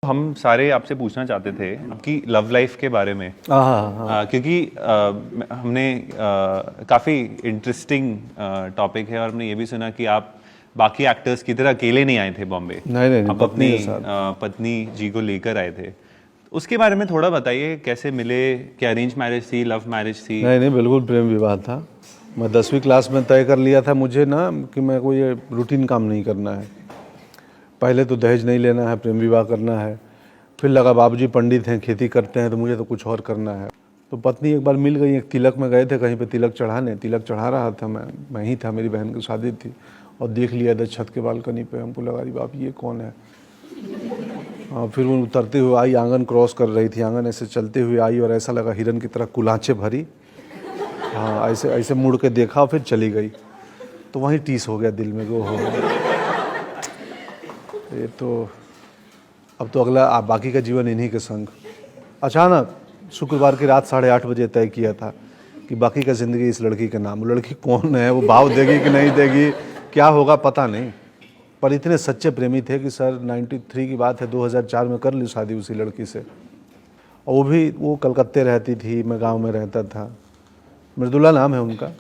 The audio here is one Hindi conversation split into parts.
हम सारे आपसे पूछना चाहते थे आपकी लव लाइफ के बारे में। क्योंकि हमने काफ़ी इंटरेस्टिंग टॉपिक है और हमने ये भी सुना कि आप बाकी एक्टर्स की तरह अकेले नहीं आए थे बॉम्बे। आप अपनी पत्नी जी को लेकर आए थे। उसके बारे में थोड़ा बताइए, कैसे मिले, क्या अरेंज मैरिज थी, लव मैरिज थी? नहीं, बिल्कुल प्रेम विवाह था। मैं 10वीं क्लास में तय कर लिया था मुझे ना कि मैं कोई रूटीन काम नहीं करना है। पहले तो दहेज नहीं लेना है, प्रेम विवाह करना है। फिर लगा बाबूजी पंडित हैं, खेती करते हैं, तो मुझे तो कुछ और करना है। तो पत्नी एक बार मिल गई, एक तिलक में गए थे कहीं पे तिलक चढ़ाने। तिलक चढ़ा रहा था मैं ही था, मेरी बहन की शादी थी, और देख लिया इधर छत के बालकनी पे। हमको लगा अरे बाप ये कौन है। फिर वो उतरते हुए आई, आंगन क्रॉस कर रही थी, आंगन ऐसे चलते हुए आई और ऐसा लगा हिरन की तरह कुलाचे भरी। हाँ, ऐसे ऐसे मुड़ के देखा और फिर चली गई। तो वहीं टीस हो गया दिल में कि हो ये तो अब तो अगला बाकी का जीवन इन्हीं के संग। अचानक शुक्रवार की रात 8:30 बजे तय किया था कि बाकी का ज़िंदगी इस लड़की के नाम। वो लड़की कौन है, वो भाव देगी कि नहीं देगी, क्या होगा पता नहीं। पर इतने सच्चे प्रेमी थे कि सर 93 की बात है, 2004 में कर ली शादी उसी लड़की से। और वो कलकत्ते रहती थी, मैं गांव में रहता था। मृदुला नाम है उनका।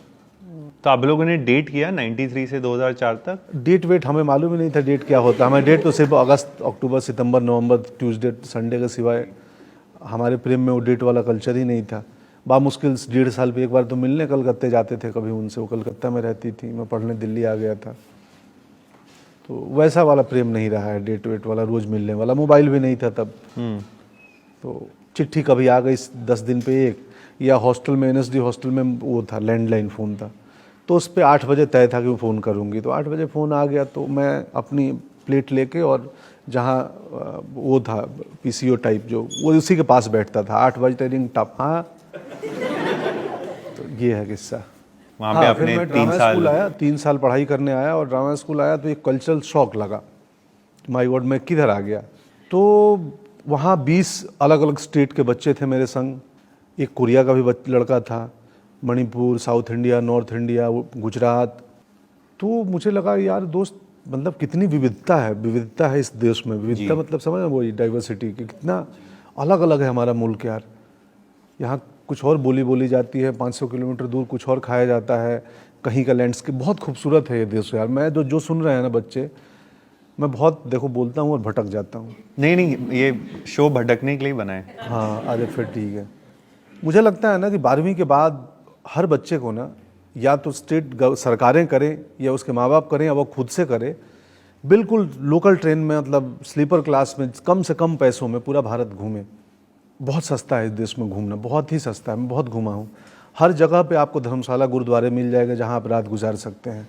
तो आप लोगों ने डेट किया 93 से 2004 तक? डेट वेट हमें मालूम ही नहीं था डेट क्या होता। हमें डेट तो सिर्फ अगस्त, अक्टूबर, सितंबर, नवंबर, ट्यूसडे, संडे के सिवाय हमारे प्रेम में वो डेट वाला कल्चर ही नहीं था। बामुश्किल 1.5 साल पे एक बार तो मिलने कलकत्ते जाते थे कभी उनसे। वो कलकत्ता में रहती थी, मैं पढ़ने दिल्ली आ गया था। तो वैसा वाला प्रेम नहीं रहा है, डेट वेट वाला, रोज़ मिलने वाला। मोबाइल भी नहीं था तब। तो चिट्ठी कभी आ गई 10 दिन पे एक, या हॉस्टल में, NSD हॉस्टल में वो था, लैंडलाइन फ़ोन था, तो उस पर 8 बजे तय था कि मैं फ़ोन करूँगी। तो 8 बजे फ़ोन आ गया, तो मैं अपनी प्लेट लेके और जहाँ वो था PCO टाइप, जो वो उसी के पास बैठता था। 8 बजे रिंग टप, हाँ। तो ये है किस्सा। वहाँ पे आपने फिर मैं ड्रामा स्कूल आया, 3 साल पढ़ाई करने आया, और ड्रामा स्कूल आया तो एक कल्चरल शॉक लगा। माय गॉड, मैं किधर आ गया। तो वहाँ 20 अलग अलग स्टेट के बच्चे थे मेरे संग। एक कोरिया का भी लड़का था, Manipur, south India, north India, Gujarat. तो मुझे लगा यार दोस्त, मतलब कितनी विविधता है इस देश में। विविधता मतलब समझ वो डाइवर्सिटी की, कितना अलग अलग है हमारा मुल्क यार। यहाँ कुछ और बोली जाती है, 500 किलोमीटर दूर कुछ और खाया जाता है। कहीं का लैंडस्केप बहुत खूबसूरत है ये देश यार। मैं जो सुन रहे हैं ना बच्चे, मैं बहुत देखो बोलता हूँ और भटक जाता हूँ। नहीं, ये शो भटकने के लिए बना है। हाँ, अरे फिर ठीक है। मुझे लगता है ना कि 12वीं के बाद हर बच्चे को ना, या तो स्टेट सरकारें करें या उसके माँ बाप करें या वो खुद से करे, बिल्कुल लोकल ट्रेन में, मतलब स्लीपर क्लास में, कम से कम पैसों में पूरा भारत घूमे। बहुत सस्ता है इस देश में घूमना, बहुत ही सस्ता है। मैं बहुत घूमा हूँ। हर जगह पे आपको धर्मशाला, गुरुद्वारे मिल जाएगा जहाँ आप रात गुजार सकते हैं।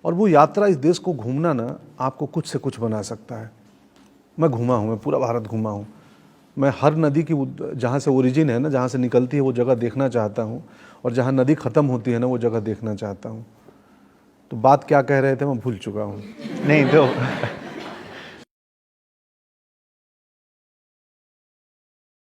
और वो यात्रा, इस देश को घूमना ना, आपको कुछ से कुछ बना सकता है। मैं घूमा हूँ, मैं पूरा भारत घूमा हूँ। मैं हर नदी की जहाँ से ओरिजिन है ना, जहाँ से निकलती है, वो जगह देखना चाहता हूँ, और जहाँ नदी ख़त्म होती है ना, वो जगह देखना चाहता हूँ। तो बात क्या कह रहे थे मैं भूल चुका हूँ। नहीं तो